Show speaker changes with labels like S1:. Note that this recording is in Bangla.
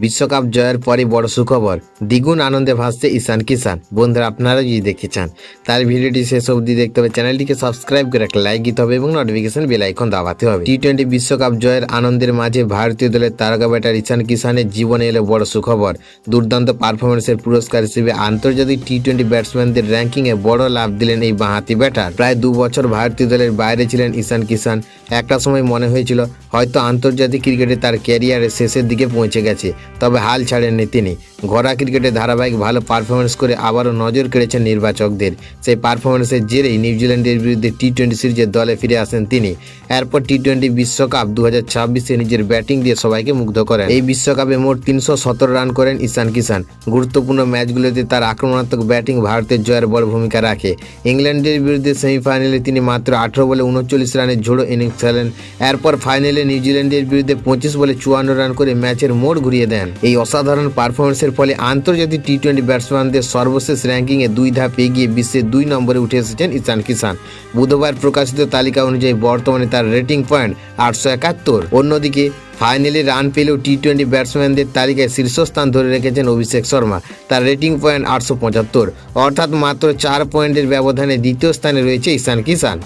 S1: বিশ্বকাপ জয়ের পরই বড় সুখবর, দ্বিগুণ আনন্দে ভাসছে ঈশান কিষান। বন্ধুরা, আপনারা যদি দেখতে চান তাহলে ভিডিওটি শেষ অবধি দেখতে হবে, চ্যানেলটিকে সাবস্ক্রাইব করে একটা লাইক দিতে হবে এবং নোটিফিকেশন বেল আইকন দাবাতে হবে। টি-20 বিশ্বকাপ জয়ের আনন্দের মাঝে ভারতীয় দলের তারকা ব্যাটার ঈশান কিষানের জীবনে এলো বড় সুখবর। দুর্দান্ত পারফরমেন্সের পুরস্কার হিসেবে আন্তর্জাতিক টি-20 ব্যাটসম্যানদের র্যাঙ্কিংয়ে বড় লাভ দিলেন এই বাঁহাতি ব্যাটার। প্রায় 2 বছর ভারতীয় দলের বাইরে ছিলেন ঈশান কিষান। একটা সময় মনে হয়েছিল হয়তো আন্তর্জাতিক ক্রিকেটে তার ক্যারিয়ারের শেষের দিকে পৌঁছে গেছে, তবে হাল ছাড়েননি তিনি। ঘরোয়া ক্রিকেটে ধারাবাহিক ভালো পারফরমেন্স করে আবারও নজর কেড়েছেন নির্বাচকদের। সেই পারফরমেন্সের জেরেই নিউজিল্যান্ডের বিরুদ্ধে টি-20 সিরিজের দলে ফিরে আসেন তিনি। এরপর টি-20 বিশ্বকাপ 2026-এ নিজের ব্যাটিং দিয়ে সবাইকে মুগ্ধ করেন। এই বিশ্বকাপে মোট 317 রান করেন ঈশান কিষান। গুরুত্বপূর্ণ ম্যাচগুলোতে তার আক্রমণাত্মক ব্যাটিং ভারতের জয়ের বড় ভূমিকা রাখে। ইংল্যান্ডের বিরুদ্ধে সেমিফাইনালে তিনি মাত্র 18 বলে 39 রানের ঝোড়ো ইনিংস খেলেন। এরপর ফাইনালে নিউজিল্যান্ডের বিরুদ্ধে 25 বলে 54 রান করে ম্যাচের মোড় ঘুরিয়ে দেন। এই অসাধারণ পারফরমেন্সের ফলে আন্তর্জাতিক টি-20 ব্যাটসম্যানদের সর্বশেষ র্যাঙ্কিংয়ে 2 ধাপ এগিয়ে বিশ্বের 2 নম্বরে উঠে এসেছেন ঈশান কিষান। বুধবার প্রকাশিত তালিকা অনুযায়ী বর্তমানে তার রেটিং পয়েন্ট 871। অন্যদিকে ফাইনালে রান পেলেও টি-20 ব্যাটসম্যানদের তালিকায় শীর্ষস্থান ধরে রেখেছেন অভিষেক শর্মা। তার রেটিং পয়েন্ট 875, অর্থাৎ মাত্র 4 পয়েন্টের ব্যবধানে দ্বিতীয় স্থানে রয়েছে ঈশান কিষান।